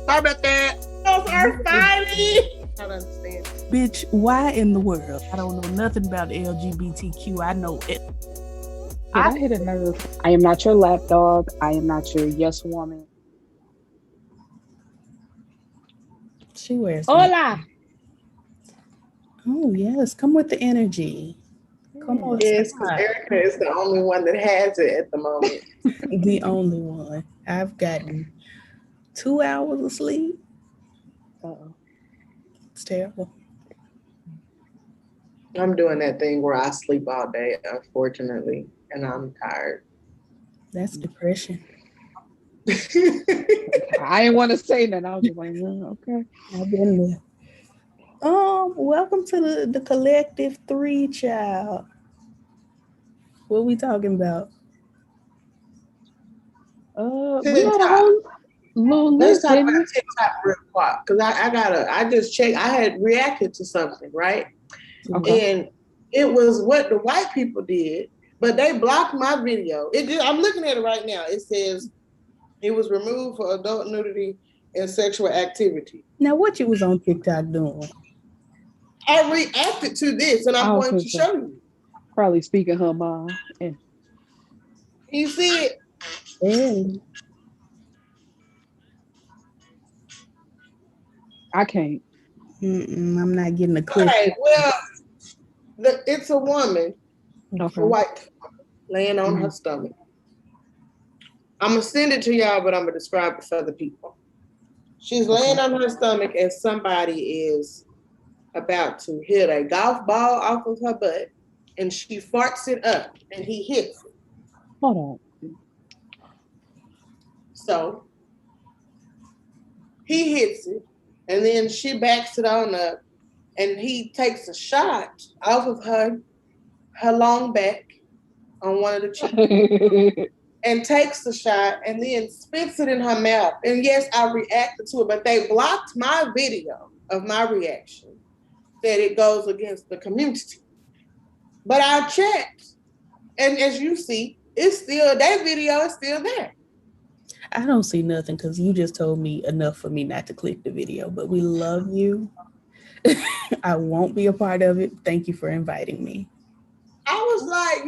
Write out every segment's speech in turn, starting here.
Sorry about that. Those are funny. I don't understand. Bitch, why in the world? I don't know nothing about LGBTQ. I know it. I hit a nerve. I am not your lapdog. I am not your yes woman. She wears. Hola. Oh yes, come with the energy. Come on. Yes, because Erica is the only one that has it at the moment. The only one. I've gotten 2 hours of sleep. Uh-oh. It's terrible. I'm doing that thing where I sleep all day, unfortunately, and I'm tired. That's depression. I didn't want to say that. I was just like, okay. I've been there. Welcome to the collective 3, child. What we talking about? We got a whole little Let's list. talk about TikTok real quick, because I just checked. I had reacted to something, right? Okay. And it was what the white people did, but they blocked my video. I'm looking at it right now. It says it was removed for adult nudity and sexual activity. Now, what you was on TikTok doing? I reacted to this, and I'm going to show you. Probably speaking her mind. Yeah. You see it? Barely. I can't. I'm not getting a clip. Okay, well, it's a woman, Okay. a white woman, laying on her stomach. I'm going to send it to y'all, but I'm going to describe it for the people. She's laying on her stomach, and somebody is about to hit a golf ball off of her butt, and she farts it up, and he hits it. Hold on. So he hits it, and then she backs it on up, and he takes a shot off of her long back on one of the cheeks, and takes the shot, and then spits it in her mouth. And yes, I reacted to it, but they blocked my video of my reaction, that it goes against the community. But I checked, and as you see, that video is still there. I don't see nothing because you just told me enough for me not to click the video, but we love you. I won't be a part of it. Thank you for inviting me. I was like,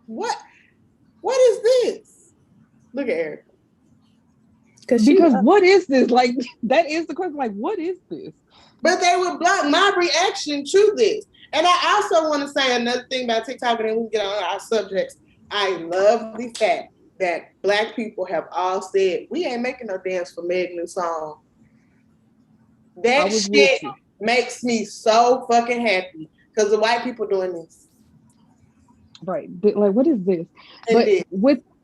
what is this? Look at Erica. Because what is this? Like, that is the question. Like, what is this? But they would block my reaction to this. And I also want to say another thing about TikTok, and then we get on our subjects. I love the fact that Black people have all said, we ain't making no dance for Meg's new song. That shit makes me so fucking happy because the white people doing this. Right. But, like, what is this? But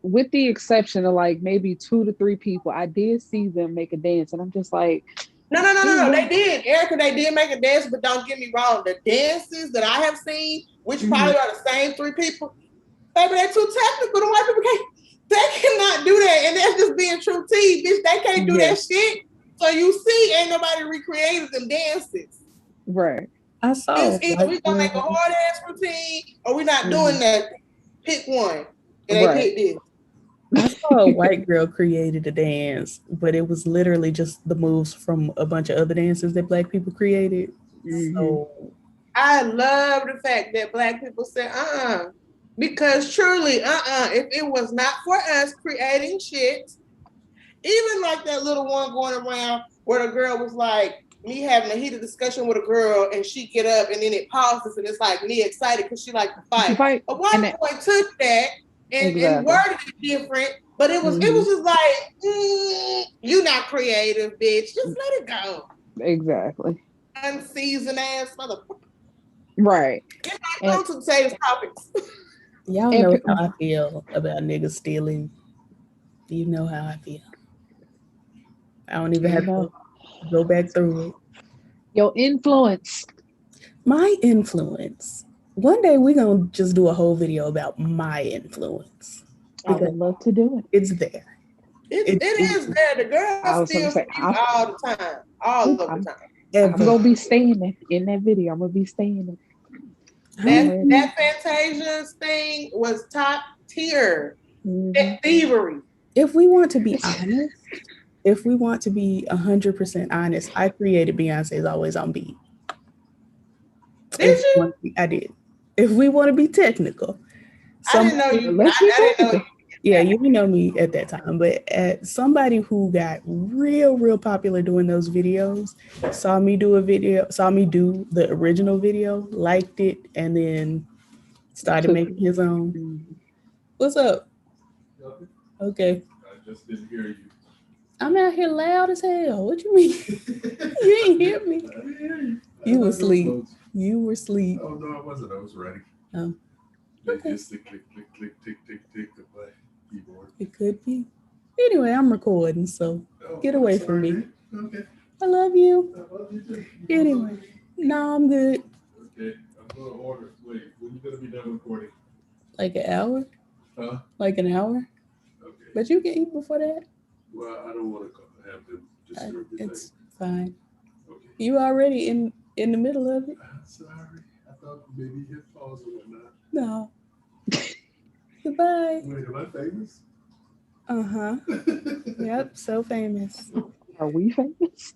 with the exception of like maybe 2 to 3 people, I did see them make a dance, and I'm just like, No. They did, Erica. They did make a dance, but don't get me wrong. The dances that I have seen, which probably are the same 3 people, baby, they're too technical. The white people they cannot do that, and that's just being true tea, bitch. They can't do that shit. So you see, ain't nobody recreated them dances. Right. I saw. It's either we gonna make a hard ass routine, or we're not doing that. Pick one, and they picked this. I saw a white girl created a dance, but it was literally just the moves from a bunch of other dances that Black people created. So I love the fact that Black people said, because truly, if it was not for us creating shit, even like that little one going around where the girl was like, me having a heated discussion with a girl, and she get up, and then it pauses, and it's like me excited because she like to fight. A white boy took that and worded it different, but it was just like, you not creative, bitch. Just let it go. Exactly. Unseasoned ass motherfucker. Right. Get back on to today's topics. Y'all know how I feel about niggas stealing. Do you know how I feel? I don't even have to go back through it. Your influence. My influence. One day we're going to just do a whole video about my influence. I would love to do it. It's there. It is there. The girls steal from you all the time. All of the time. I'm going to be staying in that video. I'm going to be staying in. That Fantasia's thing was top tier. That thievery. If we want to be honest, if we want to be 100% honest, I created Beyonce's Always on Beat. Did you? I did. If we want to be technical. I didn't know you. Let's be I didn't know you. Yeah, you didn't know me at that time, but somebody who got real popular doing those videos saw me do the original video, liked it, and then started making his own. Mm-hmm. What's up? Okay. I just didn't hear you. I'm out here loud as hell. What you mean? You ain't hear me. I didn't hear you. You were asleep. You were asleep. Oh no, I wasn't. I was ready. Oh. Okay. Just click, click, click, tick, tick, tick, to play keyboard. It could be. Anyway, I'm recording, so get away from me. Okay. I love you. I love you too. Anyway, no, I'm good. Okay, I'm gonna order. Wait, when you gonna be done recording? Like an hour? Huh? Like an hour? Okay. But you can eat before that? Well, I don't want to have them disturb the It's fine. Okay. You already in the middle of it? Sorry, I thought maybe you hit pause or whatnot. No. Goodbye. Wait, am I famous? Uh-huh. Yep, so famous. Are we famous?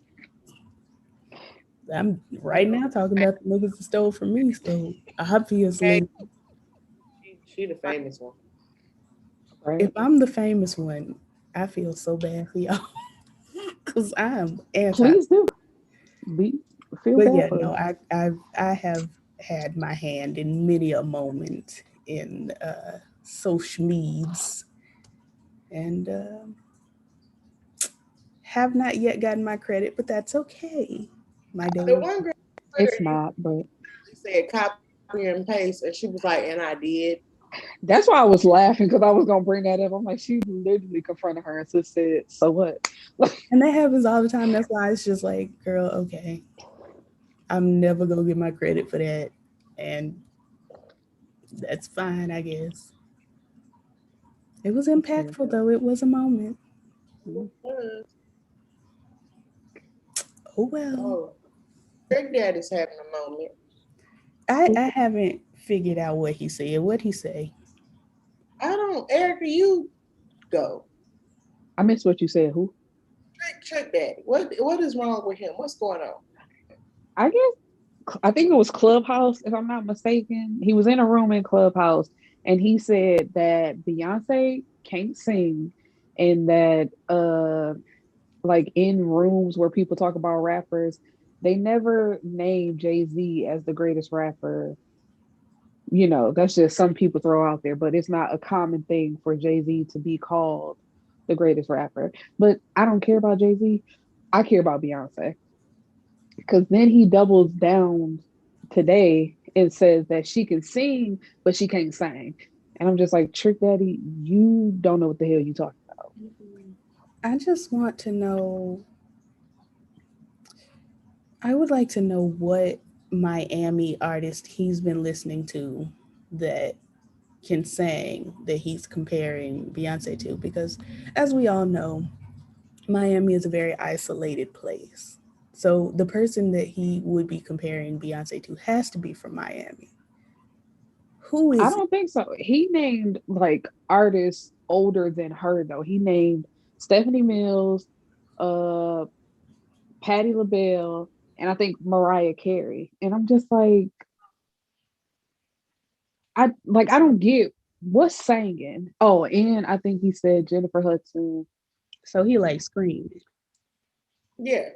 I'm right now talking about the niggas that stole from me, so obviously. She the famous one. Right. If I'm the famous one, I feel so bad for y'all. Because I am anti. Please do. Feel But bad yeah, for no, us. I have had my hand in many a moment in social meds and have not yet gotten my credit, but that's okay. My day. The one girl It's not, but said copy and paste, and she was like, "And I did." that's why I was laughing because I was gonna bring that up. I'm like, she literally confronted her and just said, "So what?" And that happens all the time. That's why it's just like, girl, okay, I'm never gonna get my credit for that, and that's fine, I guess. It was impactful though. It was a moment. Oh well. Oh, Big Daddy's having a moment. I haven't figured out what he said. What'd he say? I don't, Erica, you go. I missed what you said. Who? Trick Daddy. What is wrong with him? What's going on? I think it was Clubhouse, if I'm not mistaken. He was in a room in Clubhouse and he said that Beyonce can't sing and that like in rooms where people talk about rappers, they never name Jay-Z as the greatest rapper. You know, that's just some people throw out there, but it's not a common thing for Jay-Z to be called the greatest rapper. But I don't care about Jay-Z. I care about Beyonce. Because then he doubles down today and says that she can sing, but she can't sing. And I'm just like, Trick Daddy, you don't know what the hell you talking about. I just want to know. I would like to know what Miami artist he's been listening to that can sing that he's comparing Beyonce to, because as we all know, Miami is a very isolated place. So the person that he would be comparing Beyonce to has to be from Miami. Who is I don't think so. He named like artists older than her though. He named Stephanie Mills, Patti LaBelle, and I think Mariah Carey. And I'm just like, I don't get what's singing. Oh, and I think he said Jennifer Hudson. So he like screamed. Yeah.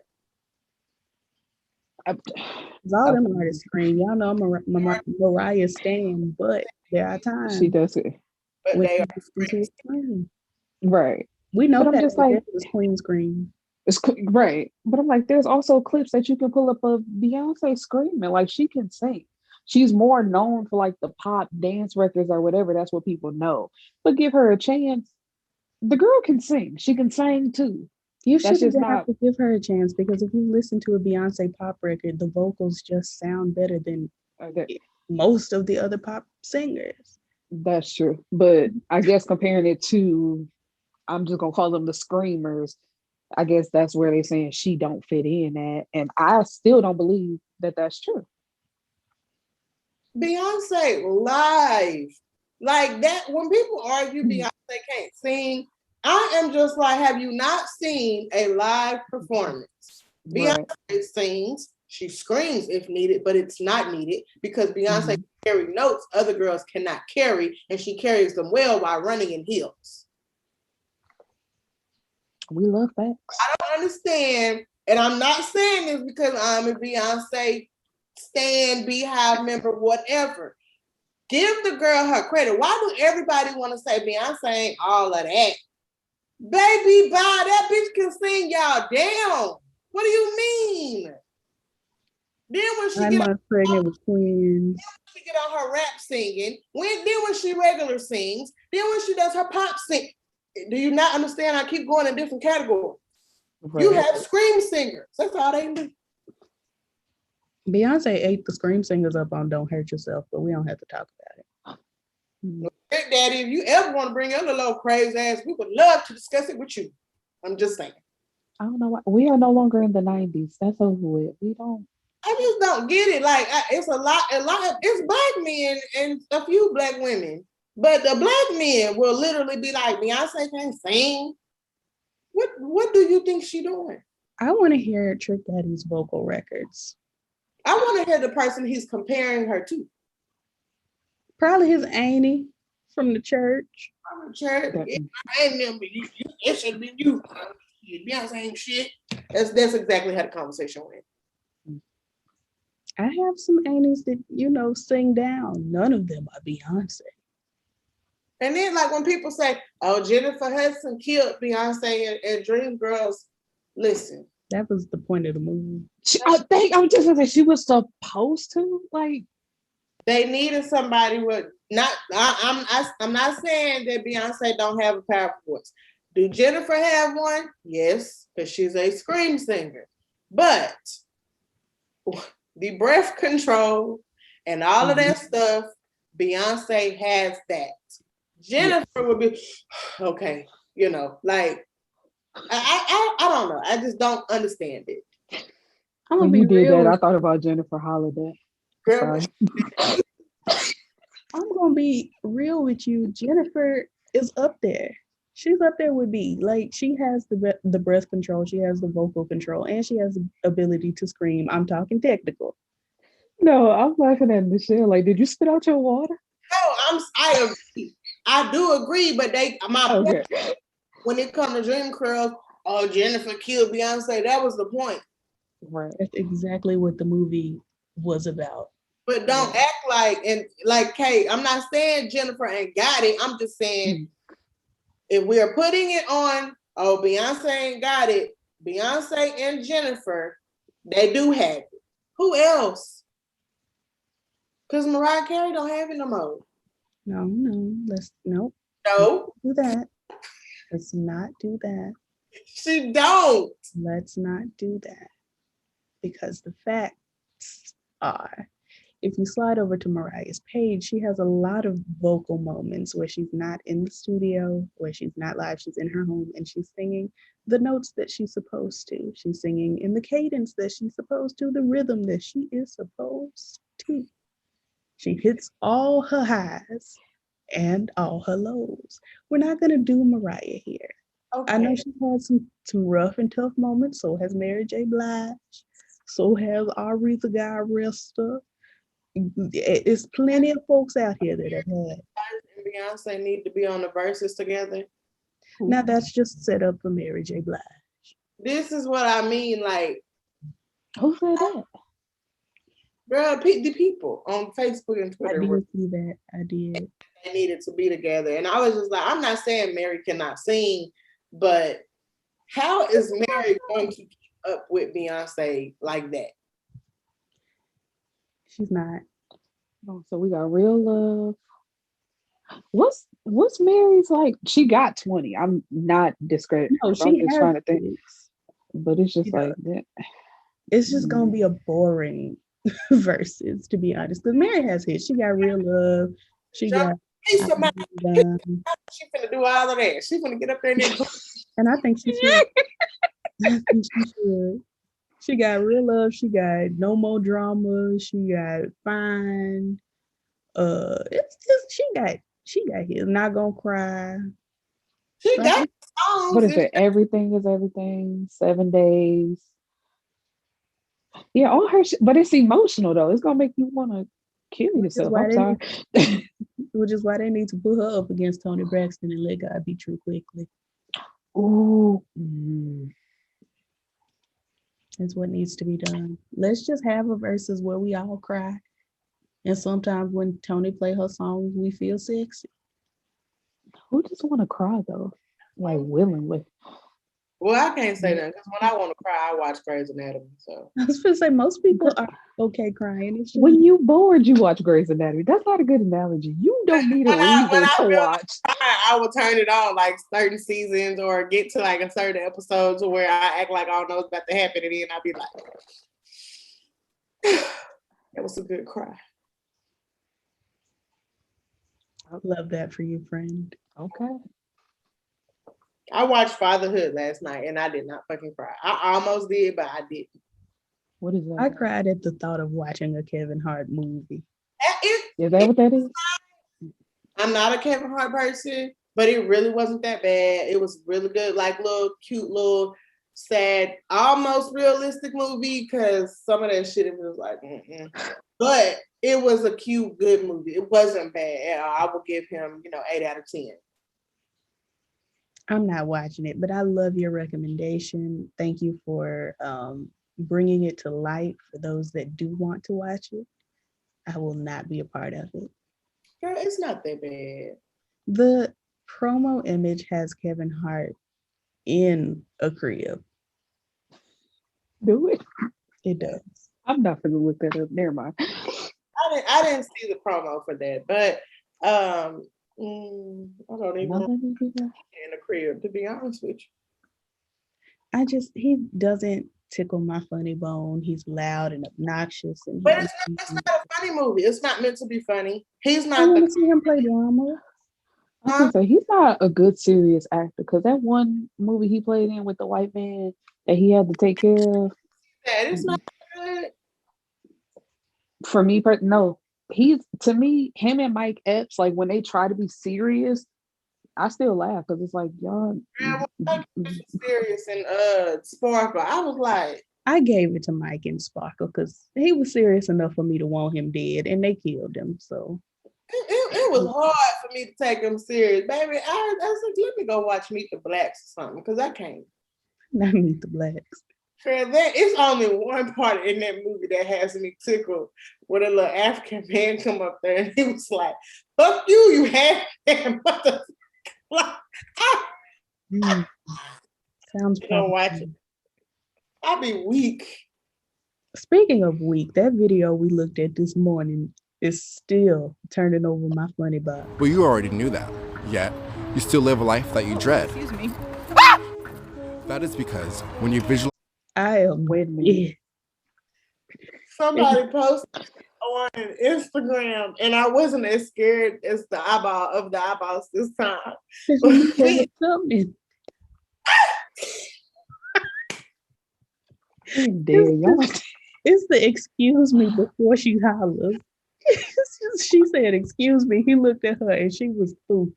All them artists scream. Y'all know Mariah stan, but there are times she does it. But when they she are listens to a scream. Right. We know but that I'm just like, is Queen scream. It's right. But I'm like, there's also clips that you can pull up of Beyonce screaming. Like she can sing. She's more known for like the pop dance records or whatever. That's what people know. But give her a chance. The girl can sing. She can sing too. You shouldn't have to give her a chance, because if you listen to a Beyonce pop record, the vocals just sound better than most of the other pop singers. That's true. But I guess comparing it to, I'm just gonna call them the screamers, I guess that's where they're saying she don't fit in at. And I still don't believe that that's true. Beyonce live. Like that, when people argue Beyonce can't sing, I am just like, have you not seen a live performance? Right. Beyonce sings, she screams if needed, but it's not needed because Beyonce can carry notes other girls cannot carry, and she carries them well while running in heels. We love facts. I don't understand, and I'm not saying this because I'm a Beyonce stan, Beehive member, whatever. Give the girl her credit. Why do everybody want to say Beyonce ain't all of that? Baby, bye. That bitch can sing y'all down. What do you mean? Then when she 9 months pregnant with twins. she get on her rap singing, when she regular sings, then when she does her pop sing, do you not understand? I keep going in different categories. Right. You have scream singers. That's all they do. Beyonce ate the scream singers up on Don't Hurt Yourself, but we don't have to talk about it. Daddy, if you ever want to bring your little crazy ass, we would love to discuss it with you. I'm just saying. I don't know why. We are no longer in the 90s. That's over with. We don't. I just don't get it. Like, it's a lot. It's black men and a few black women, but the black men will literally be like, Beyonce can't sing. What do you think she doing? I want to hear Trick Daddy's vocal records. I want to hear the person he's comparing her to. Probably his auntie from the church. From the church. I ain't never you. It should have been you. Beyonce ain't shit. That's exactly how the conversation went. I have some aunties that, sing down. None of them are Beyonce. And then, like, when people say, oh, Jennifer Hudson killed Beyonce and Dreamgirls, listen. That was the point of the movie. I think I'm just gonna say she was supposed to, like. They needed somebody with I'm not saying that Beyonce don't have a powerful voice. Do Jennifer have one? Yes, because she's a scream singer. But the breath control and all of that stuff, Beyonce has that. Jennifer would be okay, like I don't know. I just don't understand it. I'm gonna When be you did real. that, I thought about Jennifer Holiday. Girl, I'm gonna be real with you. Jennifer is up there. She's up there with B. Like, she has the breath control, she has the vocal control, and she has the ability to scream. I'm talking technical. No, I'm laughing at Nichelle. Like, did you spit out your water? No, I agree. I do agree, but point, when it comes to Dream Girls, oh, Jennifer killed Beyonce. That was the point. Right. That's exactly what the movie was about. But don't act like Kate. I'm not saying Jennifer ain't got it. I'm just saying if we are putting it on, oh, Beyonce ain't got it. Beyonce and Jennifer, they do have it. Who else? Because Mariah Carey don't have it no more. No. No. Do that. Let's not do that. She don't. Let's not do that. Because the facts are, if you slide over to Mariah's page, she has a lot of vocal moments where she's not in the studio, where she's not live, she's in her home, and she's singing the notes that she's supposed to. She's singing in the cadence that she's supposed to, the rhythm that she is supposed to. She hits all her highs and all her lows. We're not going to do Mariah here. Okay. I know she's had some rough and tough moments. So has Mary J. Blige. So has Aretha Guy Resta. It's plenty of folks out here that have had. Beyonce need to be on the verses together. Now that's just set up for Mary J. Blige. This is what I mean. Like, who said that? Girl, the people on Facebook and Twitter. I did see that. I did. They needed to be together. And I was just like, I'm not saying Mary cannot sing, but how is Mary going to keep up with Beyonce like that? She's not. Oh, so we got Real Love. What's Mary's like? She got 20. I'm not discrediting. No, I'm just trying to think. But it's just like that. It's just gonna be a boring verses, to be honest. Because Mary has hits. She got Real Love. She got. She finna do all of that. She finna get up there and I think she should. I think she should. She got Real Love. She got No More Drama. She got Fine. It's just she got his Not Gonna Cry. She got What is it? Everything is everything. 7 days. Yeah, all her shit, but it's emotional though. It's gonna make you want to kill yourself. I'm sorry. Which is why they need to put her up against Toni Braxton and let God be true quickly. Ooh. That's what needs to be done. Let's just have a versus where we all cry. And sometimes when Toni play her songs, we feel sexy. Who just want to cry though? Like willingly. Well, I can't say that because when I want to cry, I watch Grey's Anatomy. So I was going to say most people are okay crying. It's just, when you bored, you watch Grey's Anatomy. That's not a good analogy. You don't need a reason to watch. I will turn it on like certain seasons or get to like a certain episode to where I act like I don't know what's about to happen, and then I'll be like, "That was a good cry." I love that for you, friend. Okay. I watched Fatherhood last night and I did not fucking cry. I almost did, but I didn't. What is that? I cried at the thought of watching a Kevin Hart movie. Is that what that is? I'm not a Kevin Hart person, but it really wasn't that bad. It was really good, like little cute, little sad, almost realistic movie because some of that shit it was like, but it was a cute, good movie. It wasn't bad. I will give him, 8 out of 10. I'm not watching it, but I love your recommendation. Thank you for bringing it to light for those that do want to watch it. I will not be a part of it. Girl, it's not that bad. The promo image has Kevin Hart in a crib. Do it? It does. I'm not going to look that up. Never mind. I didn't see the promo for that, but I don't even know in a crib, to be honest with you. He doesn't tickle my funny bone. He's loud and obnoxious. But it's not a funny movie. It's not meant to be funny. He's not. I want to see him play drama. I was gonna say he's not a good serious actor because that one movie he played in with the white man that he had to take care of. Yeah, it's not good. For me, no. To me, him and Mike Epps, like when they try to be serious, I still laugh because it's like y'all. Serious and Sparkle. I was like, I gave it to Mike and Sparkle because he was serious enough for me to want him dead, and they killed him. So it was hard for me to take him serious, baby. I was like, let me go watch Meet the Blacks or something because I can't. Not Meet the Blacks. It's only one part in that movie that has me tickled where a little African man come up there and he was like, fuck you have him. Sounds don't watch it. I'll be weak. Speaking of weak, that video we looked at this morning is still turning over my funny bone. But you already knew that. Yet, you still live a life that you dread. Excuse me. That is because when you visualize... I am with Somebody posted on Instagram, and I wasn't as scared as the eyeballs this time. It's the excuse me before she hollers. She said, excuse me. He looked at her and she was through.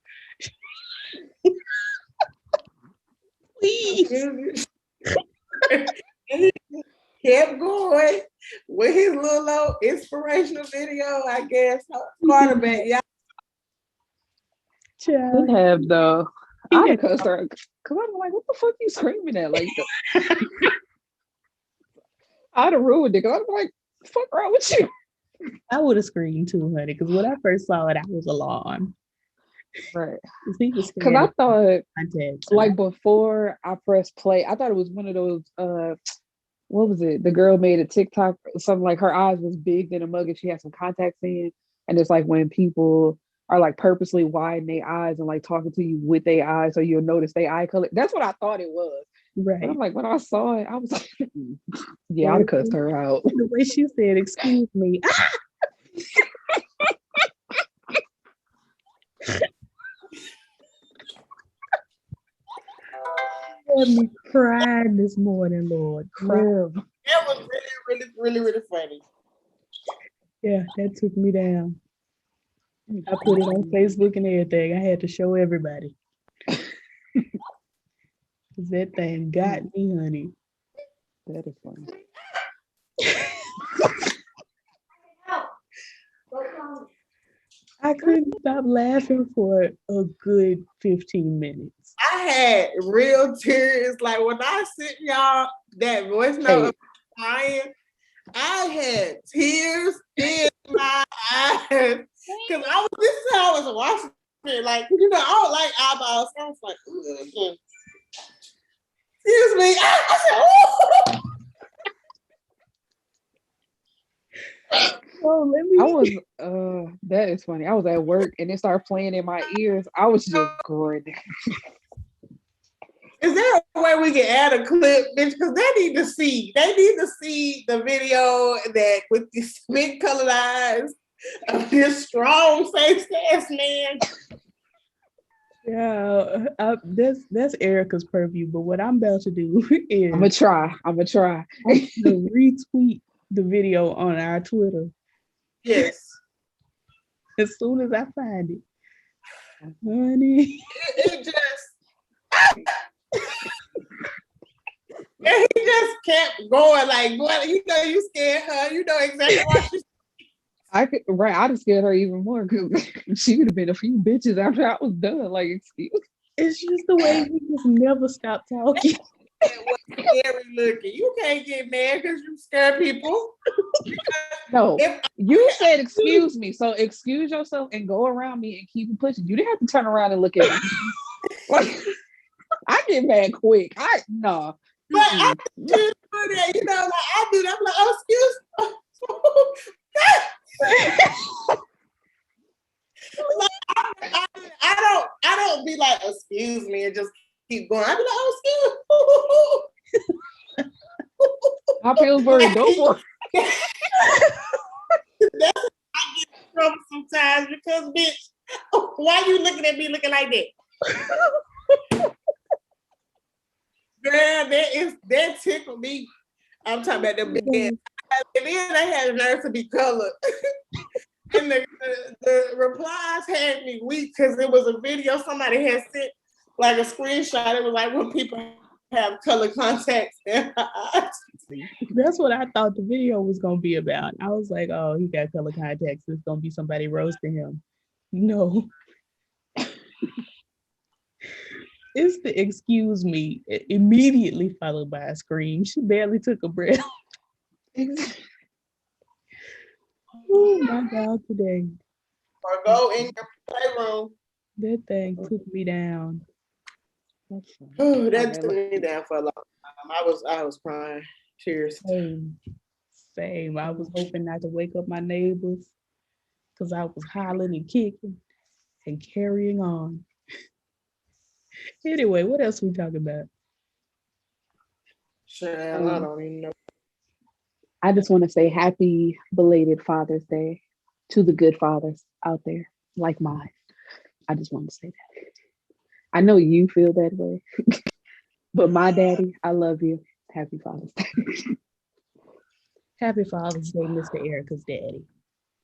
Please. He kept going with his little old inspirational video, I guess. Quarterback, yeah. Could have though. I'd have cussed her because I'm like, what the fuck you screaming at? Like, I'd have ruined it because I'd be like, fuck wrong with you? I would have screamed too, honey, because when I first saw it, I was alarmed. Right. Because I thought, like, before I pressed play, I thought it was one of those, what was it? The girl made a TikTok, something like her eyes was big than a mug and she had some contacts in. And it's like when people are like purposely widen their eyes and like talking to you with their eyes so you'll notice their eye color. That's what I thought it was. Right. But I'm like, when I saw it, I was like, yeah, I'd have cussed her out. The way she said, excuse me. Let me cry this morning, Lord. Cry. That was really funny. Yeah, that took me down. I put it on Facebook and everything. I had to show everybody. That thing got me, honey. That is funny. I couldn't stop laughing for a good 15 minutes. I had real tears. Like when I sent y'all that voice note of crying, I had tears in my eyes. Because this is how I was watching it. Like, you know, I don't like eyeballs. I was like, excuse me. I said, Oh, let me. I was that is funny. I was at work and it started playing in my ears. I was just grinning. is there a way we can add a clip, bitch? Because they need to see the video that with these mint colored eyes of this strong faced ass man. Yeah, that's Erica's purview. But what I'm about to do is I'm gonna try. I'm gonna retweet the video on our Twitter. Yes. As soon as I find it. Honey. It just and he just kept going like, boy, you know you scared her. You know exactly what she's I'd have scared her even more because she would have been a few bitches after I was done. Like, excuse me. It's just the way he just never stopped talking. It was scary looking. You can't get mad because you scare people. No, you said excuse me, so excuse yourself and go around me and keep it pushing. You didn't have to turn around and look at me. Like, I get mad quick. No. But I do that, you know, like I do that. I'm like, oh, excuse me. Like, I don't be like, excuse me, and just keep going. I be like, oh, excuse. I feel very dope. That's how I get in trouble sometimes because, bitch, why you looking at me looking like that? Girl, that tickled me. I'm talking about them big ass. And then they had a nerve to be colored. And the replies had me weak because it was a video somebody had sent, like a screenshot. It was like when people have color contacts in their eyes. That's what I thought the video was gonna be about. I was like, oh, he got color contacts. It's gonna be somebody roasting him. No. It's the excuse me immediately followed by a scream. She barely took a breath. Oh my God, today. Or go in your playroom. That thing took me down. Oh, that took me down for a long time. I was crying. Tears. Same. I was hoping not to wake up my neighbors because I was hollering and kicking and carrying on. Anyway, what else we talking about? Sure, I don't even know. I just want to say happy belated Father's Day to the good fathers out there, like mine. I just want to say that. I know you feel that way, but my daddy, I love you. Happy Father's Day. Happy Father's Day, Mr. Erica's daddy.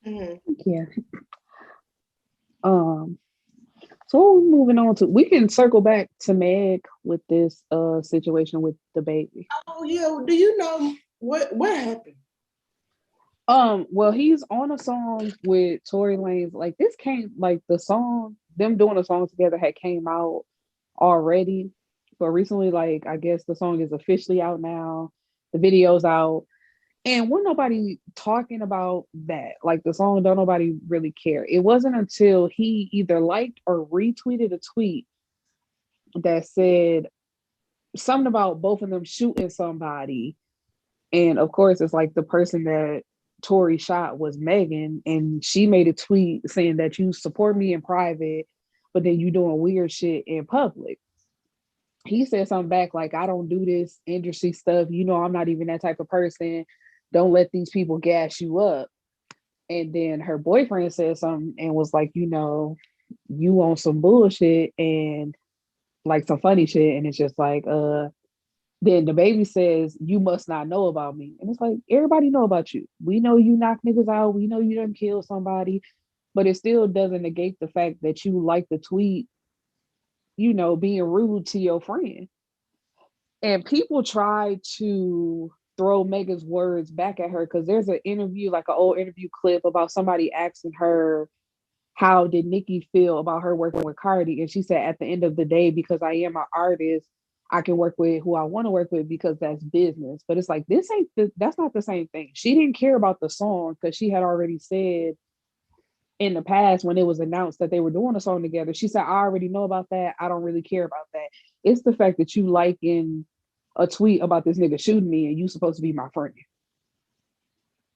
Mm-hmm. Yeah. So moving on to, we can circle back to Meg with this situation with DaBaby. Oh yeah, do you know what happened? Well, he's on a song with Tory Lanez. Like this came, like the song, them doing a song together had came out already, but recently, like I guess the song is officially out now. The video's out. And wasn't nobody talking about that. Like the song, don't nobody really care. It wasn't until he either liked or retweeted a tweet that said something about both of them shooting somebody. And of course, it's like the person that Tory shot was Megan. And she made a tweet saying that you support me in private, but then you doing weird shit in public. He said something back like, I don't do this industry stuff. You know, I'm not even that type of person. Don't let these people gas you up. And then her boyfriend said something and was like, you know, you on some bullshit and like some funny shit. And it's just like, then DaBaby says, you must not know about me. And it's like, everybody know about you. We know you knock niggas out. We know you done kill somebody, but it still doesn't negate the fact that you like the tweet, you know, being rude to your friend. And people try to throw Megan's words back at her because there's an interview, like an old interview clip about somebody asking her, how did Nicki feel about her working with Cardi? And she said, at the end of the day, because I am an artist, I can work with who I want to work with because that's business. But it's like, that's not the same thing. She didn't care about the song because she had already said in the past when it was announced that they were doing a song together, she said, I already know about that. I don't really care about that. It's the fact that you liking a tweet about this nigga shooting me and you supposed to be my friend.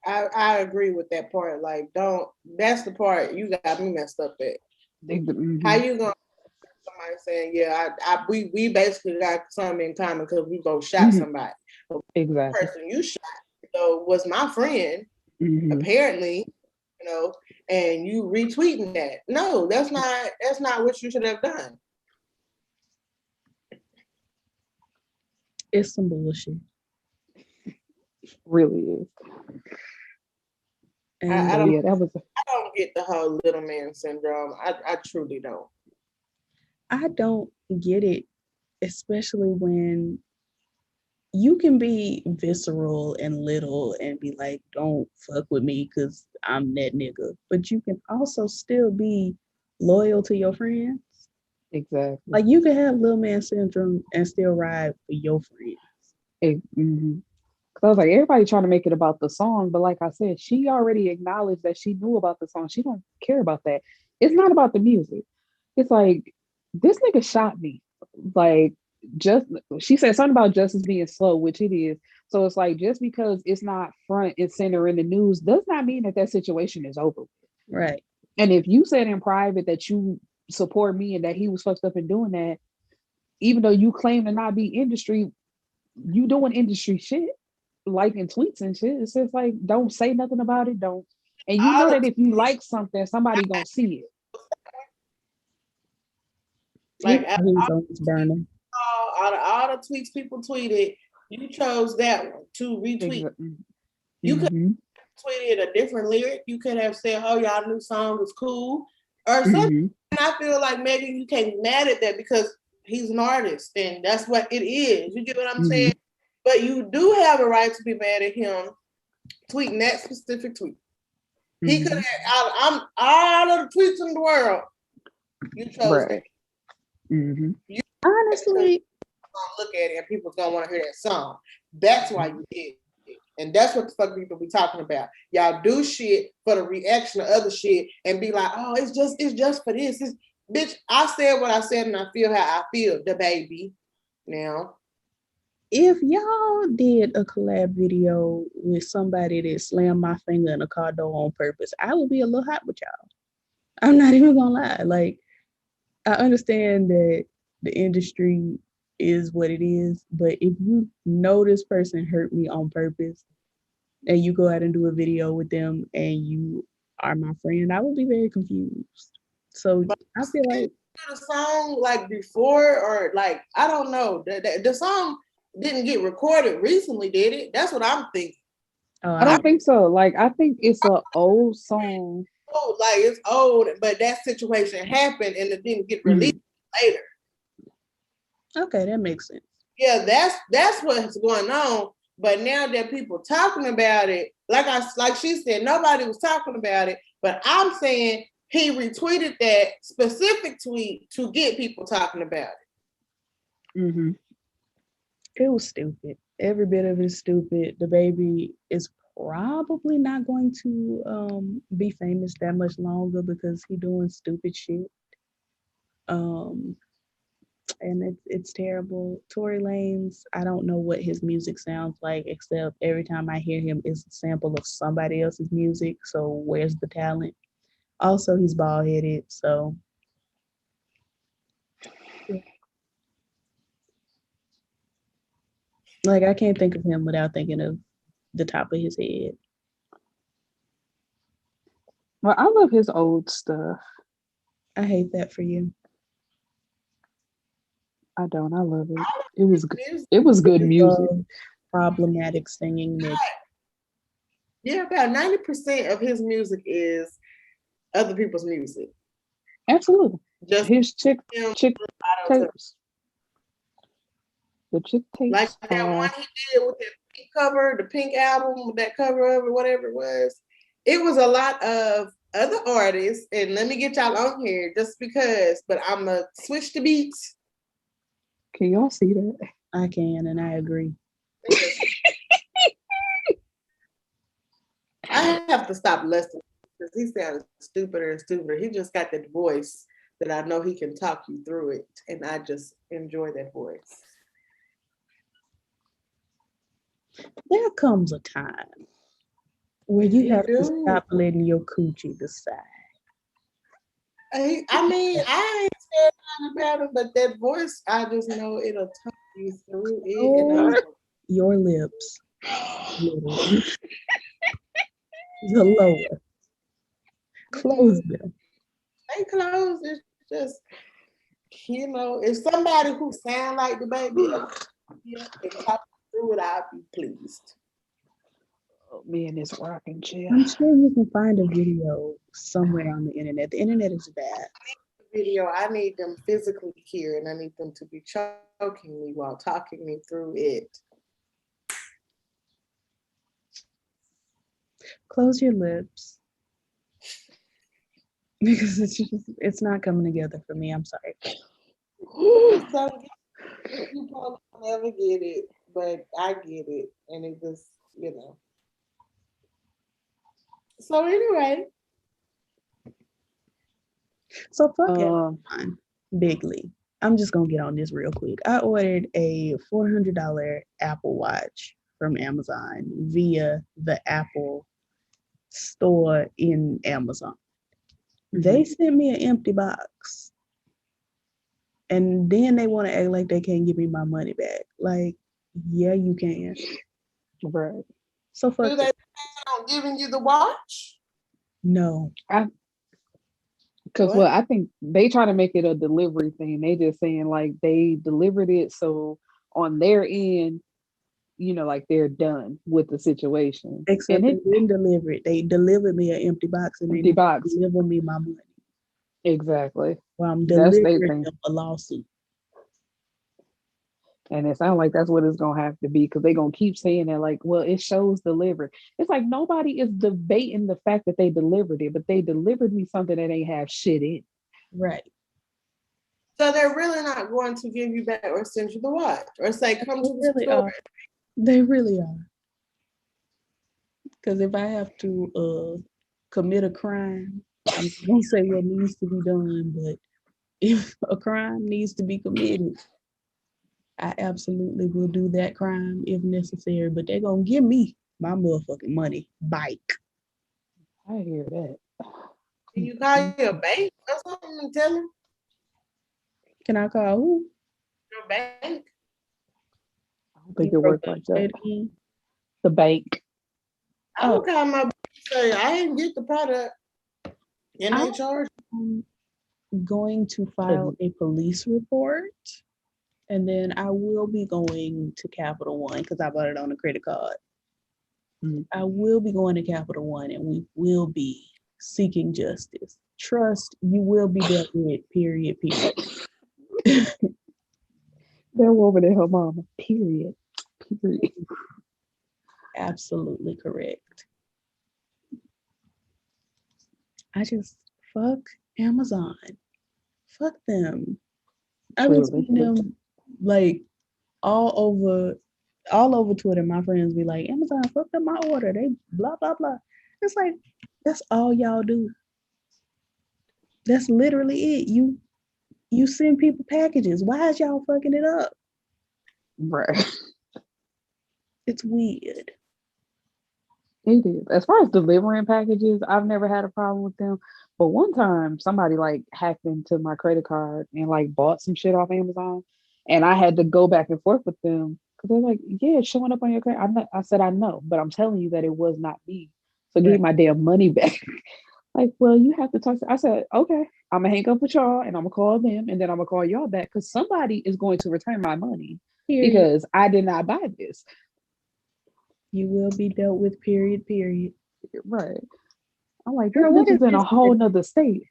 I agree with that part. Like, that's the part you got me messed up at. Mm-hmm. How you gonna somebody saying, yeah, we basically got something in common because we both shot somebody. But exactly. The person you shot, was my friend, apparently, and you retweeting that. No, that's not what you should have done. It's some bullshit. Really is. And I don't get the whole little man syndrome. I truly don't. I don't get it, especially when you can be visceral and little and be like, don't fuck with me because I'm that nigga. But you can also still be loyal to your friends. Exactly. Like, you can have little man syndrome and still ride for your friends. Because I was like, everybody trying to make it about the song, but like I said, she already acknowledged that she knew about the song. She don't care about that. It's not about the music. It's like, this nigga shot me. Like, she said something about justice being slow, which it is. So it's like, just because it's not front and center in the news does not mean that situation is over. Right. And if you said in private that you support me and that he was fucked up in doing that, even though you claim to not be industry, you doing industry shit, liking tweets and shit. It's just like, don't say nothing about it. Don't. And you know that if you like something, somebody gonna see it. Like, out of all the tweets people tweeted, you chose that one to retweet. You could have tweeted a different lyric. You could have said, oh, y'all new song is cool or something. And I feel like maybe you can't be mad at that because he's an artist and that's what it is. You get what I'm saying? But you do have a right to be mad at him tweeting that specific tweet. He could have, all of the tweets in the world, you chose that. You honestly look at it and people's gonna want to hear that song. That's why you did it. And that's what the fuck people be talking about. Y'all do shit for the reaction of other shit and be like, oh, it's just for this. Bitch, I said what I said and I feel how I feel, DaBaby. Now, if y'all did a collab video with somebody that slammed my finger in a car door on purpose, I would be a little hot with y'all. I'm not even gonna lie. Like, I understand that the industry is what it is, but if you know this person hurt me on purpose and you go out and do a video with them and you are my friend, I would be very confused. So I feel like the song like before, or like, I don't know, the song didn't get recorded recently, did it? That's what I'm thinking. I don't think so. Like, I think it's an old song. Oh, like it's old, but that situation happened and it didn't get released later. Okay, that makes sense. Yeah, that's what's going on. But now that people talking about it, like she said, nobody was talking about it. But I'm saying he retweeted that specific tweet to get people talking about it. It was stupid. Every bit of it is stupid. DaBaby is probably not going to be famous that much longer because he's doing stupid shit. And it's terrible. Tory Lanez, I don't know what his music sounds like, except every time I hear him, it's a sample of somebody else's music. So where's the talent? Also, he's bald-headed, so like, I can't think of him without thinking of the top of his head. Well, I love his old stuff. I hate that for you. I don't. I love it. It was good. It was good music. Problematic singing. Yeah, about 90% of his music is other people's music. Absolutely. Just his chick tapes. The chick Like takes that one he did with that pink cover, the pink album, with that cover of it, whatever it was. It was a lot of other artists, and let me get y'all on here just because, but I'm going to switch the beats. Can y'all see that? I can, and I agree. I have to stop listening because he sounds stupider and stupider. He just got that voice that I know he can talk you through it, and I just enjoy that voice. There comes a time where you have to do. stop letting your coochie decide. I mean, I ain't said nothing about it, but that voice, I just know it'll talk you through it. And your lips, literally, the lower. Close them. They close. It's just, you know, if somebody who sound like DaBaby can talk through it, I'll be pleased. Oh, me and this rocking chair. I'm sure you can find a video somewhere on the internet. The internet is bad. Video, I need them physically here, and I need them to be choking me while talking me through it. Close your lips. Because it's not coming together for me. I'm sorry. So you probably never get it, but I get it, and it just, you know. So anyway. So fuck Amazon, bigly. I'm just gonna get on this real quick. I ordered a $400 Apple Watch from Amazon via the Apple store in Amazon. They sent me an empty box. And then they want to act like they can't give me my money back. Like, yeah, you can. Right. So fuck. Do they plan on giving you the watch? No. Because well, I think they try to make it a delivery thing. They just saying like they delivered it, so on their end, you know, like they're done with the situation. Except they didn't deliver it. They delivered me an empty box and they didn't deliver me my money. Exactly. Well, I'm delivering them a lawsuit. And it sounds like that's what it's gonna have to be, because they're gonna keep saying that, like, well, it shows delivered. It's like nobody is debating the fact that they delivered it, but they delivered me something that ain't have shit in. Right. So they're really not going to give you back or send you the watch or say, come to the store. They really are. Because if I have to commit a crime, I'm gonna say what needs to be done, but if a crime needs to be committed, I absolutely will do that crime if necessary, but they're gonna give me my motherfucking money back. I hear that. Can you call your bank or something and tell them? Can I call who? Your bank. I don't think it works like that. The bank. I will call my bank and say, I didn't get the product. And they charge. I'm going to file a police report. And then I will be going to Capital One because I bought it on a credit card. I will be going to Capital One and we will be seeking justice. Trust, you will be dealt with, period. They're over there, her mama, period. Absolutely correct. I just, fuck Amazon. Fuck them. I've been seeing them like all over Twitter. My friends be like, Amazon fucked up my order. They blah blah blah. It's like that's all y'all do. That's literally it. You send people packages. Why is y'all fucking it up? Right. It's weird. It is. As far as delivering packages, I've never had a problem with them. But one time somebody like hacked into my credit card and like bought some shit off Amazon. And I had to go back and forth with them because they're like, yeah, it's showing up on your credit. I said, I know, but I'm telling you that it was not me. So give me my damn money back. Like, well, you have to talk to. I said, okay, I'm gonna hang up with y'all and I'm gonna call them and then I'm gonna call y'all back because somebody is going to return my money because I did not buy this. You will be dealt with, period. Right. I'm like, this bitch is in a whole nother state.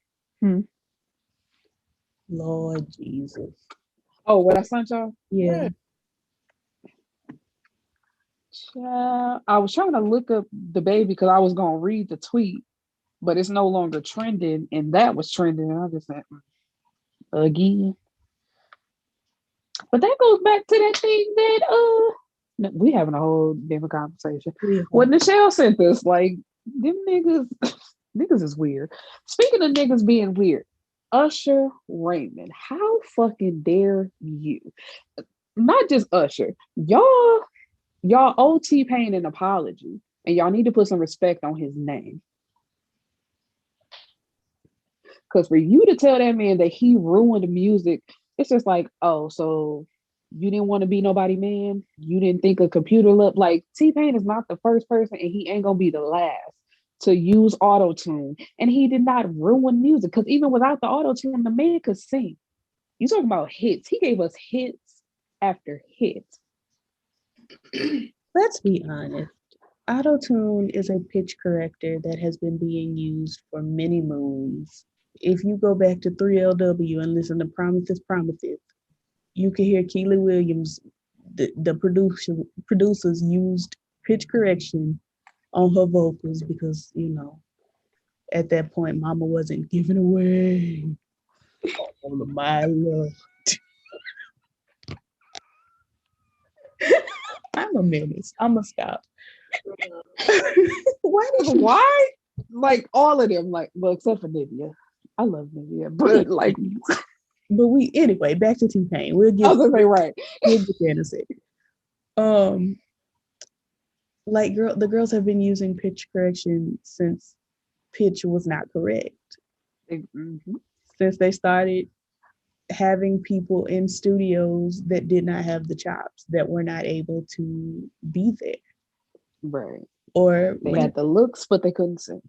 Lord Jesus. Oh, what I sent y'all? Yeah. I was trying to look up DaBaby because I was gonna read the tweet, but it's no longer trending, and that was trending. And I just said again. But that goes back to that thing that we having a whole different conversation. What Nichelle sent us, like them niggas, niggas is weird. Speaking of niggas being weird, Usher Raymond, how fucking dare you? Not just Usher, y'all owe T-Pain an apology, and y'all need to put some respect on his name. Because for you to tell that man that he ruined music, it's just like, oh, so you didn't want to be nobody man? You didn't think a computer looked like T-Pain is not the first person, and he ain't gonna be the last to use auto-tune. And he did not ruin music, because even without the auto-tune, the man could sing. You talking about hits. He gave us hits after hits. Let's be honest. Auto-tune is a pitch corrector that has been being used for many moons. If you go back to 3LW and listen to Promises, Promises, you can hear Kailah Williams, the producers used pitch correction on her vocals because, you know, at that point, Mama wasn't giving away all of my love. I'm a menace. I'm a stop. Why? Like all of them, like, well, except for Nivea. I love Nivea, but like, but anyway, back to T-Pain. We'll get. I was gonna say right. We'll get there in a second. Like the girls have been using pitch correction since pitch was not correct. Mm-hmm. Since they started having people in studios that did not have the chops, that were not able to be there. Right. Or they had the looks, but they couldn't sing.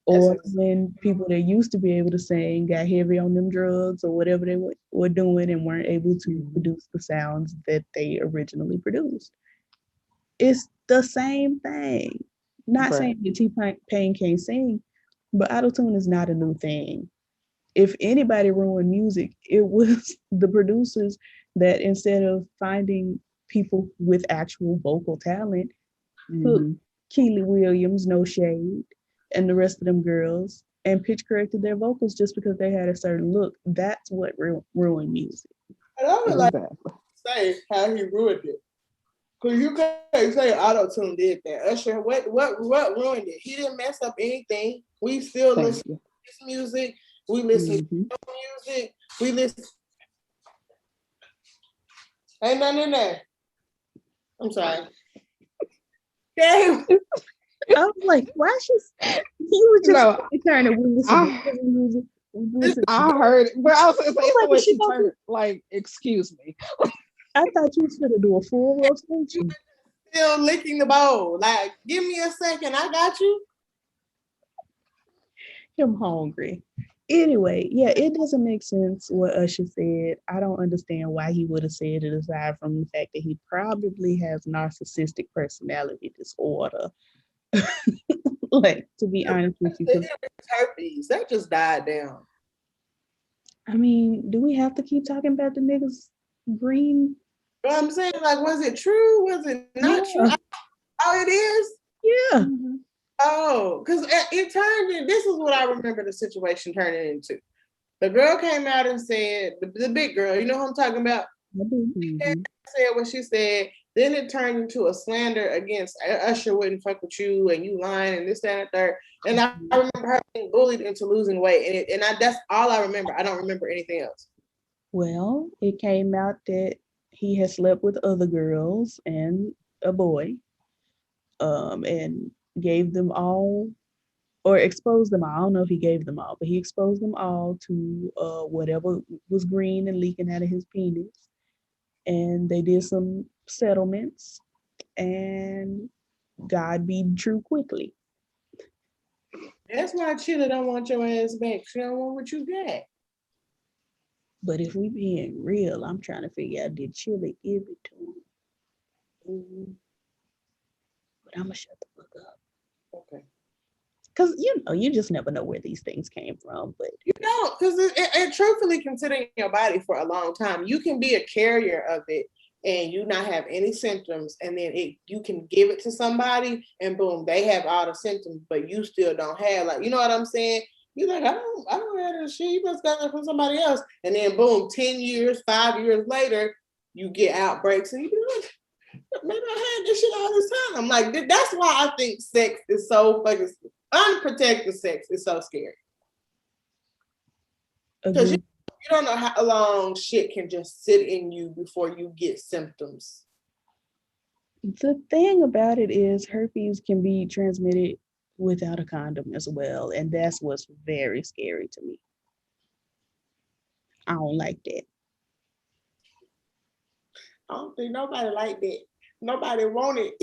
Or when people that used to be able to sing got heavy on them drugs or whatever they were doing and weren't able to produce the sounds that they originally produced. It's the same thing. Not saying that T-Pain can't sing, but auto-tune is not a new thing. If anybody ruined music, it was the producers that, instead of finding people with actual vocal talent, took Kailah Williams, No Shade, and the rest of them girls and pitch corrected their vocals just because they had a certain look. That's what ruined music. And I would like to say how he ruined it. Because you can't say auto-tune did that. Usher, what ruined it? He didn't mess up anything. We still listen to his music. We listen to music. We listen. Ain't nothing in there. I'm sorry. Damn. I was like, why you were just trying to listen to music. I heard it, but I was saying the way she turned it, like, excuse me. I thought you was gonna do a full rotation. Still licking the bowl. Like, give me a second, I got you. I'm hungry. Anyway, yeah, it doesn't make sense what Usher said. I don't understand why he would have said it, aside from the fact that he probably has narcissistic personality disorder. Like, to be honest with you, herpes that just died down. I mean, do we have to keep talking about the niggas green? But I'm saying, like, was it true? Was it not true? Oh, it is? Yeah. Mm-hmm. Oh, because it turned in, this is what I remember the situation turning into. The girl came out and said, the big girl, you know who I'm talking about? Said what she said. Then it turned into a slander against Usher wouldn't fuck with you and you lying and this, that, and third. And I remember her being bullied into losing weight. And that's all I remember. I don't remember anything else. Well, it came out that he had slept with other girls and a boy, and gave them all, or exposed them all. I don't know if he gave them all, but he exposed them all to whatever was green and leaking out of his penis. And they did some settlements, and God be true quickly. That's why Chilla don't want your ass back. She don't want what you got. But if we being real, I'm trying to figure out, did Chilla give it to him? Mm-hmm. But I'm gonna shut the fuck up. Okay. Because, you just never know where these things came from. But you don't, because it truthfully, considering your body for a long time, you can be a carrier of it and you not have any symptoms, and then you can give it to somebody, and boom, they have all the symptoms, but you still don't have, like, you know what I'm saying? You're like, I don't have that shit. You must got that from somebody else. And then boom, 10 years, 5 years later, you get outbreaks, and you be like, maybe I had this shit all this time. I'm like, that's why I think sex is so fucking, unprotected sex is so scary. Because you don't know how long shit can just sit in you before you get symptoms. The thing about it is herpes can be transmitted without a condom as well. And that's what's very scary to me. I don't like that. I don't think nobody like that. Nobody want it.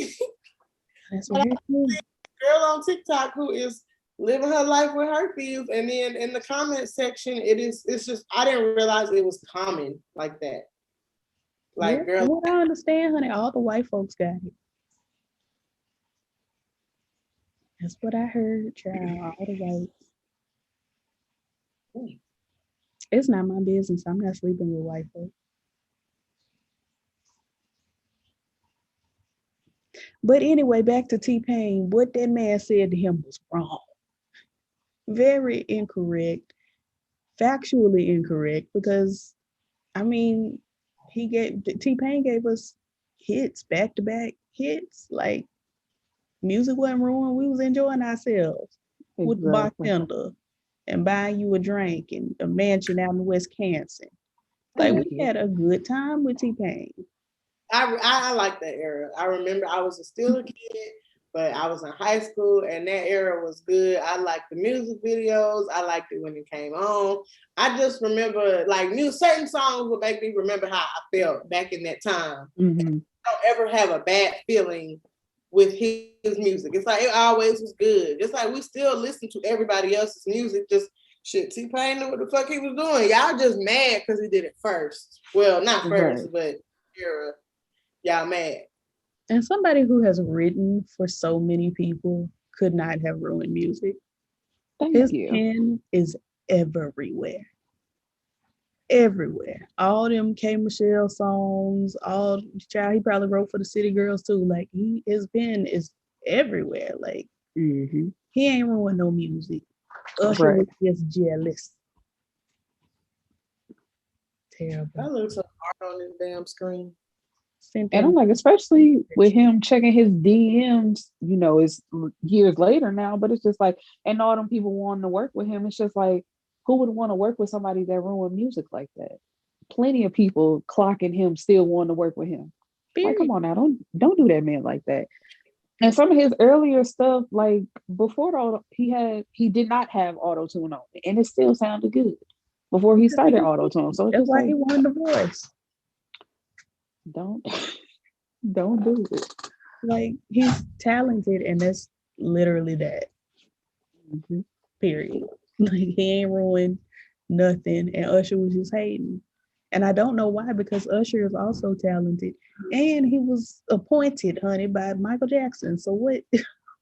That's what girl on TikTok who is living her life with herpes, and then in the comment section, it's just, I didn't realize it was common like that. Like, yeah, girl, what I understand, honey, all the white folks got it. That's what I heard, child. All the whites. It's not my business. I'm not sleeping with white folks. But anyway, back to T-Pain. What that man said to him was wrong. Very incorrect, factually incorrect, because I mean, T-Pain gave us hits, back-to-back hits. Like, music wasn't ruined. We was enjoying ourselves with the bartender and buying you a drink and a mansion out in Wisconsin. Like, we had a good time with T-Pain. I like that era. I remember I was still a kid, but I was in high school, and that era was good. I liked the music videos. I liked it when it came on. I just remember, like, certain songs would make me remember how I felt back in that time. Mm-hmm. I don't ever have a bad feeling with his music. It's like, it always was good. It's like, we still listen to everybody else's music, just shit, T-Pain knew what the fuck he was doing. Y'all just mad because he did it first. Well, not first, but era. Y'all mad. And somebody who has written for so many people could not have ruined music. His pen is everywhere. Everywhere. All them K. Michelle songs, he probably wrote for the City Girls too. Like, his pen is everywhere. Like, he ain't ruined no music. Usher was just jealous. Terrible. I look so hard on this damn screen. And I'm like, especially with him checking his DMs, you know, it's years later now, but it's just like, and all them people wanting to work with him, it's just like, who would want to work with somebody that ruined music like that? Plenty of people clocking him, still wanting to work with him. Like, come on now, don't do that man like that. And some of his earlier stuff, like before he did not have auto-tune on it, and it still sounded good before he started auto-tune. So that's why he won the voice. Don't do it. Like, he's talented, and that's literally that. Period. Like, he ain't ruined nothing, and Usher was just hating. And I don't know why, because Usher is also talented, and he was appointed, honey, by Michael Jackson. So what?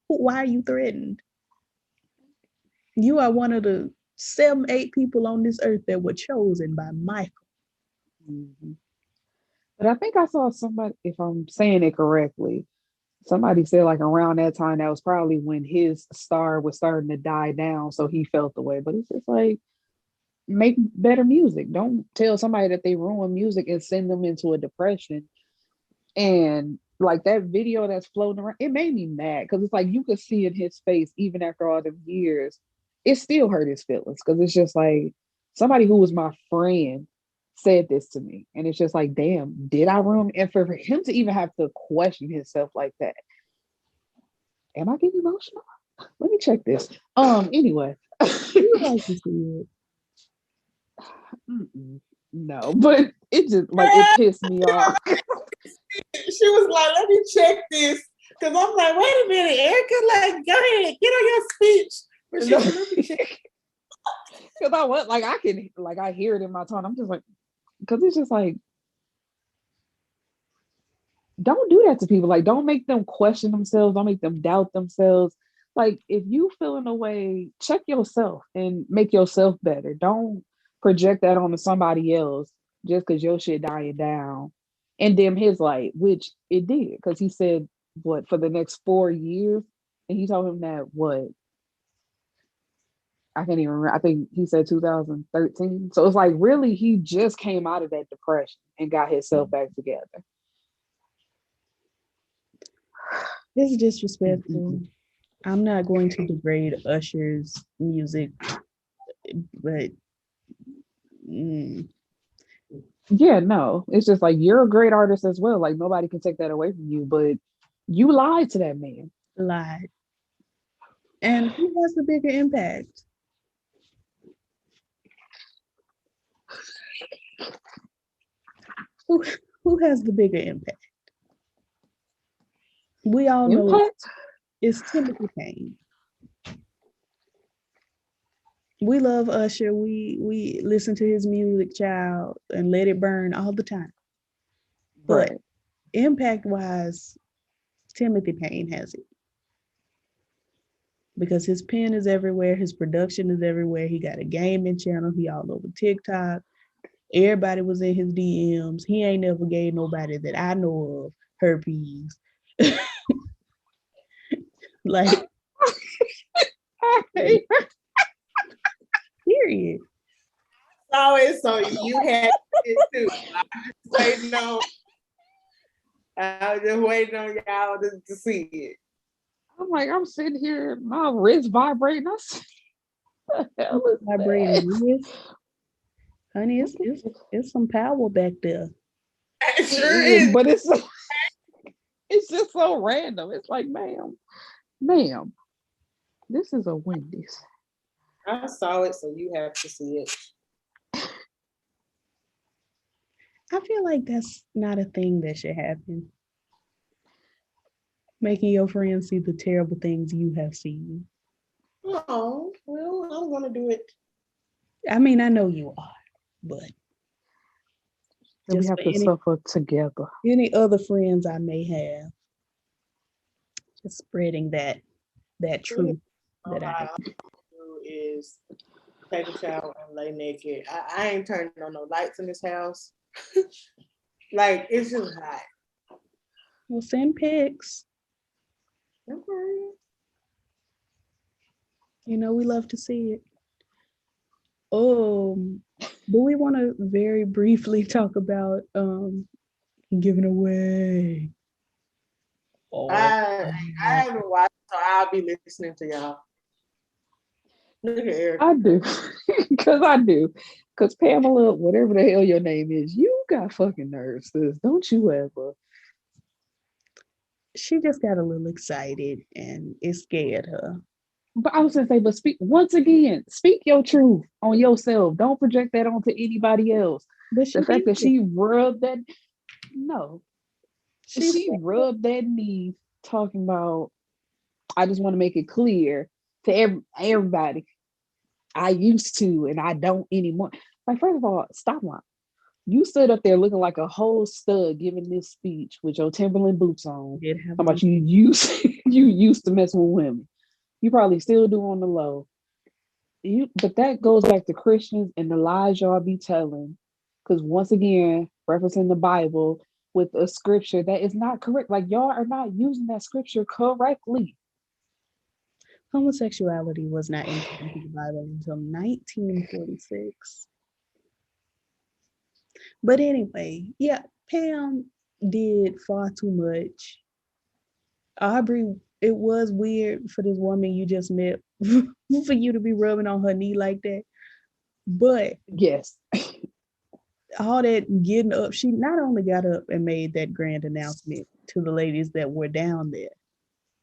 Why are you threatened? You are one of the 7-8 people on this earth that were chosen by Michael. But I think I saw somebody, if I'm saying it correctly, somebody said like around that time, that was probably when his star was starting to die down, so he felt the way. But it's just like, make better music. Don't tell somebody that they ruin music and send them into a depression. And like that video that's floating around, it made me mad, because it's like, you could see in his face, even after all the years, it still hurt his feelings, because it's just like, somebody who was my friend said this to me, and it's just like, damn, did I ruin? And for him to even have to question himself like that, am I getting emotional? Let me check this. Anyway, you like to see it. No, but it just like, it pissed me off. She was like, let me check this, because I'm like, wait a minute, Erica, like, go ahead, get on your speech. But she said, let me check. Because I was like, I hear it in my tone. I'm just like, because it's just like, don't do that to people. Like, don't make them question themselves. Don't make them doubt themselves. Like, if you feeling a way, check yourself and make yourself better. Don't project that onto somebody else just because your shit dying down. and dim his light, which it did, because he said what for the next 4 years, and he told him that what I can't even remember. I think he said 2013. So it's like really he just came out of that depression and got himself back together. It's disrespectful. I'm not going to degrade Usher's music, but yeah, no, it's just like you're a great artist as well. Like nobody can take that away from you, but you lied to that man. lied. And who has the bigger impact? Who has the bigger impact? We all know Impact? it's Timothy Payne. We love Usher. We listen to his music, child, and let it burn all the time. But Right. impact wise, Timothy Payne has it. Because his pen is everywhere, his production is everywhere. He got a gaming channel, he all over TikTok. Everybody was in his DMs. He ain't never gave nobody that I know of herpes. Like, period. Always, so you had it too. I was just waiting on y'all to see it. I'm like, I'm sitting here, my wrist vibrating. I said, what the hell is Vibrating that? wrist. Honey, it's some power back there. It sure is. But it's just so random. It's like, ma'am, this is a Wendy's. I saw it, so you have to see it. I feel like that's not a thing that should happen. Making your friends see the terrible things you have seen. Oh, well, I'm gonna do it. I mean, I know you are, but we have to suffer together. Any other friends I may have, just spreading that truth that I do is take a shower and lay naked. I ain't turning on no lights in this house. Like, it's just hot. We'll send pics. Okay. You know, we love to see it. Do we want to very briefly talk about giving away? I haven't watched, so I'll be listening to y'all. Look at Eric. I do. Because Pamela, whatever the hell your name is, you got fucking nerves, sis. Don't you ever. She just got a little excited and it scared her. But I was gonna say, but speak your truth on yourself. Don't project that onto anybody else. But the fact that she rubbed that, no, she rubbed that knee talking about, I just want to make it clear to everybody, I used to and I don't anymore. Like, first of all, stop lying. You stood up there looking like a whole stud giving this speech with your Timberland boots on. How about you used to mess with women. You probably still do on the low. But that goes back to Christians and the lies y'all be telling. Because once again, referencing the Bible with a scripture that is not correct. Like, y'all are not using that scripture correctly. Homosexuality was not included in the Bible until 1946. But anyway, yeah, Pam did far too much. Aubrey, it was weird for this woman you just met for you to be rubbing on her knee like that. But yes, all that getting up, she not only got up and made that grand announcement to the ladies that were down there,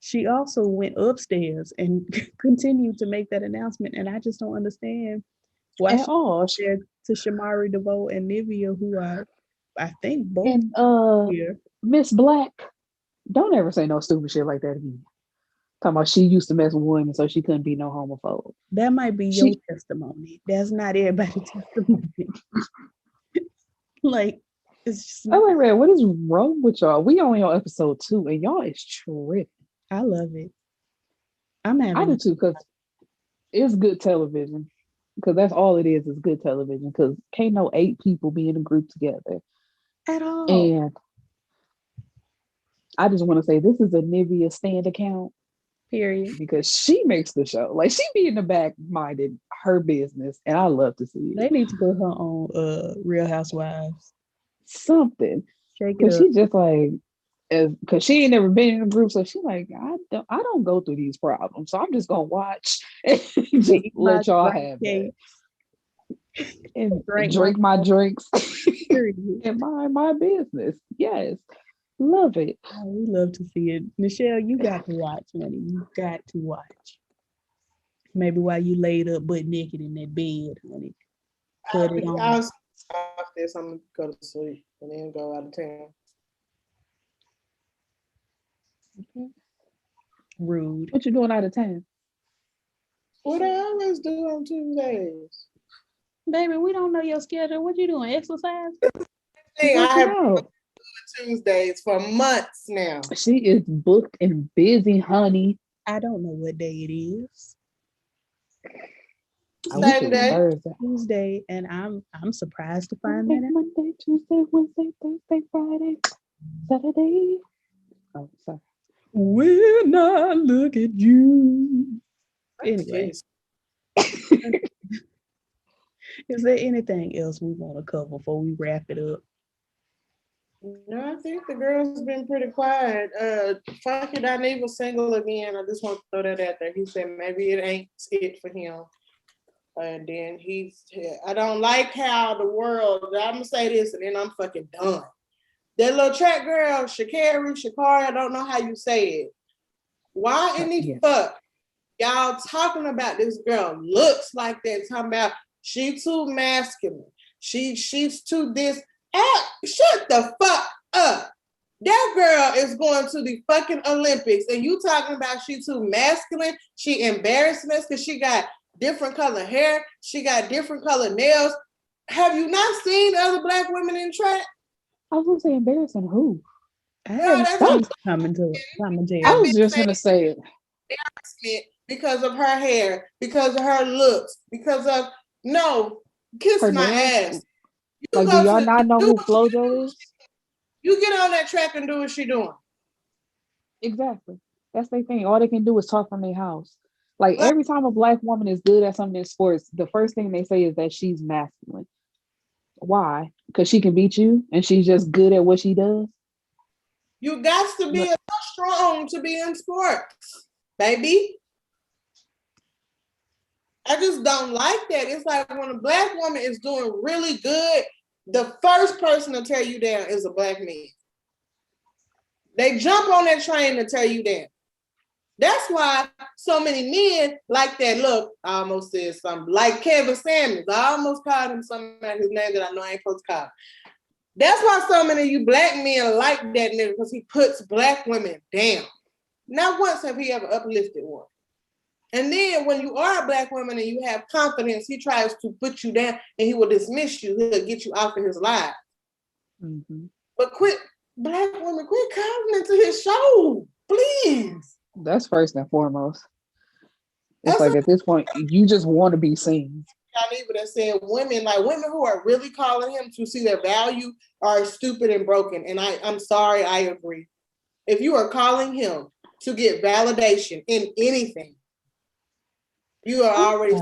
she also went upstairs and continued to make that announcement. And I just don't understand why at all. There to Shamari DeVoe and Nivea, who are, I think, both and here. Miss Black, don't ever say no stupid shit like that again. Talking about she used to mess with women, so she couldn't be no homophobe. That might be your testimony. That's not everybody's testimony. Like, it's just. Oh, wait, what is wrong with y'all? We only on episode 2, and y'all is tripping. I love it. I do too, because it's good television. Because that's all it is good television. Because can't no 8 people be in a group together at all. And I just want to say this is a Nivea stand account. Period. Because she makes the show. Like she be in the back minded her business, and I love to see They it. need to put her on Real Housewives. Something. Shake it Because up. she just like, because she ain't never been in a group, so she like, I don't go through these problems, so I'm just gonna watch and just let y'all have that and drink my drinks and mind my business. Yes, love it. Oh, we love to see it. Nichelle, you got to watch, honey. You got to watch. Maybe while you laid up butt naked in that bed, honey. Put it on. I'll stop this. I'm gonna go to sleep and then go out of town. Okay. Rude. What you doing out of town? What I always do on Tuesdays. Baby, we don't know your schedule. What you doing? Exercise? I have Out. Tuesdays for months now. She is booked and busy, honey. I don't know what day it is. I wish it Same was day. Thursday. Tuesday, and I'm surprised to find that out. Monday, Tuesday, Wednesday, Thursday, Friday, Saturday. Oh, sorry. When I look at you. Anyway, is there anything else we want to cover before we wrap it up? No, I think the girl's been pretty quiet. Fuck it, I need was single again. I just want to throw that out there. He said maybe it ain't it for him. And then I don't like how the world, I'm gonna say this and then I'm fucking done. That little track girl, Sha'Carri, I don't know how you say it. Why in the fuck y'all talking about this girl looks like that, talking about she too masculine. She's too this. Shut the fuck up. That girl is going to the fucking Olympics and you talking about she too masculine. She embarrassing us because she got different color hair. She got different color nails. Have you not seen other Black women in track? I was gonna say embarrassing who? I haven't seen commentary. I was just gonna say it. Embarrassment because of her hair, because of her looks, because of kiss Her my nails? ass. Like, do y'all not know who Flojo is? You get on that track and do what she doing. Exactly. That's their thing. All they can do is talk from their house. Like every time a Black woman is good at something in sports, the first thing they say is that she's masculine. Why? Because she can beat you and she's just good at what she does. You got to be strong to be in sports, baby. I just don't like that. It's like when a Black woman is doing really good, the first person to tear you down is a Black man. They jump on that train to tear you down. That's why so many men like that. Look, I almost said something like Kevin Samuels. I almost called him something like his name that I know I ain't supposed to call him. That's why so many of you Black men like that nigga, because he puts Black women down. Not once have he ever uplifted one. And then when you are a Black woman and you have confidence, he tries to put you down and he will dismiss you. He'll get you off of his live. Mm-hmm. But Black women, quit coming into his show, please. That's first and foremost. It's like at this point, you just want to be seen. Even that said women who are really calling him to see their value are stupid and broken. And I'm sorry, I agree. If you are calling him to get validation in anything, you are already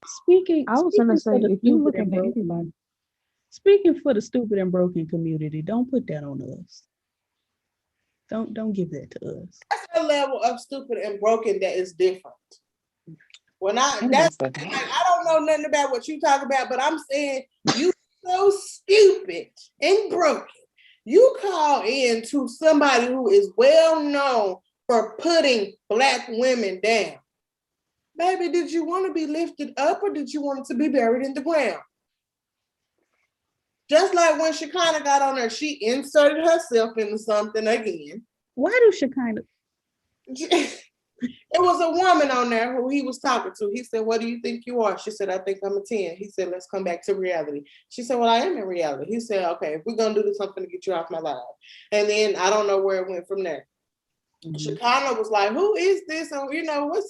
speaking. I was gonna say, if you look at anybody, speaking for the stupid and broken community, don't put that on us. Don't give that to us. That's a level of stupid and broken that is different. When I don't know nothing about what you talk about, but I'm saying you so stupid and broken. You call in to somebody who is well known for putting Black women down. Baby, did you want to be lifted up or did you want it to be buried in the ground? Just like when Sha'Carri got on there, she inserted herself into something again. Why do Sha'Carri? It was a woman on there who he was talking to. He said, what do you think you are? She said, I think I'm a 10. He said, let's come back to reality. She said, well, I am in reality. He said, okay, if we're going to do something to get you off my live. And then I don't know where it went from there. Mm-hmm. Sha'Carri was like, who is this? And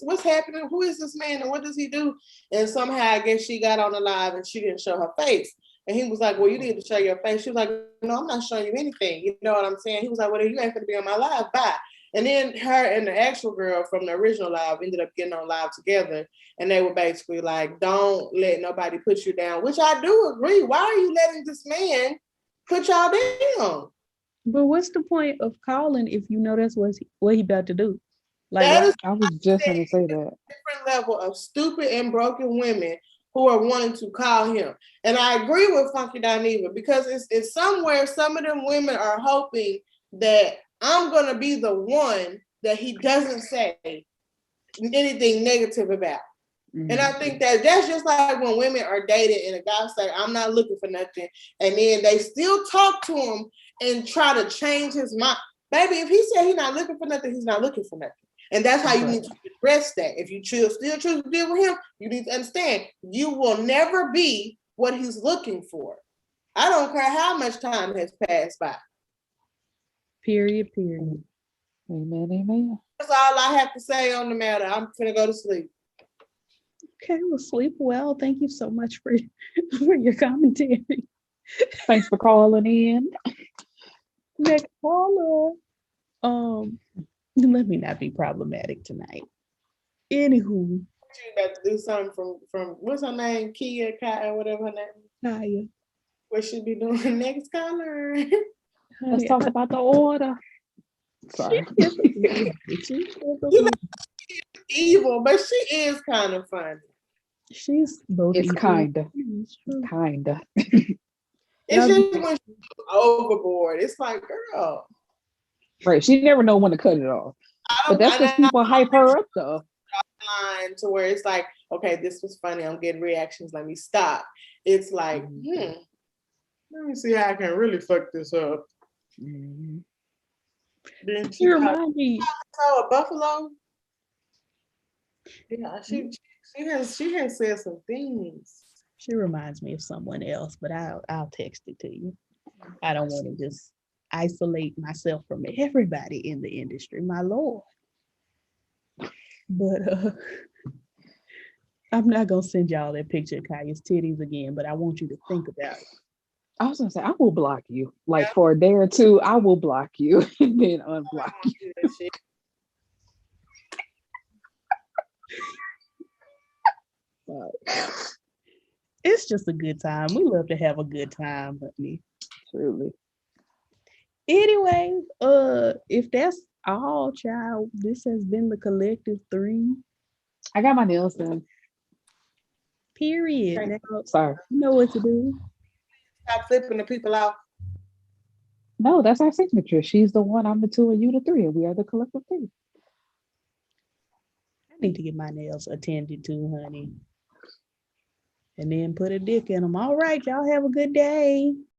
what's happening? Who is this man? And what does he do? And somehow I guess she got on the live and she didn't show her face. And he was like, well, you need to show your face. She was like, no, I'm not showing you anything. You know what I'm saying? He was like, well, you ain't gonna be on my live, bye. And then her and the actual girl from the original live ended up getting on live together. And they were basically like, don't let nobody put you down, which I do agree. Why are you letting this man put y'all down? But what's the point of calling if you know that's what he about to do? Like, That is, I was just gonna say that. different level of stupid and broken women who are wanting to call him. And I agree with Funky Dineva because it's somewhere some of them women are hoping that I'm gonna be the one that he doesn't say anything negative about. Mm-hmm. And I think that's just like when women are dating and a guy say, I'm not looking for nothing. And then they still talk to him and try to change his mind. Baby, if he said he's not looking for nothing, he's not looking for nothing. And that's how you need to address that. If you still choose to deal with him, you need to understand you will never be what he's looking for. I don't care how much time has passed by. Period. Amen, amen. That's all I have to say on the matter. I'm finna go to sleep. Okay, well, sleep well. Thank you so much for your commentary. Thanks for calling in. Next caller. Let me not be problematic tonight. Anywho. You got to do something from what's her name? Kailah, whatever her name is. Kailah. What should be doing next caller? Let's talk about the order. Sorry. She's evil, but she is kind of funny. She's both. It's kinda. It's just when she's overboard. It's like, girl. Right. She never know when to cut it off. But that's because people hype her up though. Line to where it's like, okay, this was funny. I'm getting reactions. Let me stop. It's like, let me see how I can really fuck this up. Mm-hmm. Then she reminds me. A buffalo. Yeah, she has said some things. She reminds me of someone else, but I'll text it to you. I don't want to just isolate myself from everybody in the industry, my lord. But I'm not gonna send y'all that picture of Kaya's titties again, but I want you to think about it. I was gonna say I will block you. Like for a day or two, I will block you and then unblock you. It's just a good time. We love to have a good time, honey. Truly. Anyway, if that's all, child, this has been the Collective 3. I got my nails done. Period. Okay. Now, sorry. You know what to do. Stop flipping the people out. No, that's our signature. She's the 1, I'm the 2, and you the 3, and we are the Collective 3. I need to get my nails attended to, honey. And then put a dick in them. All right, y'all have a good day.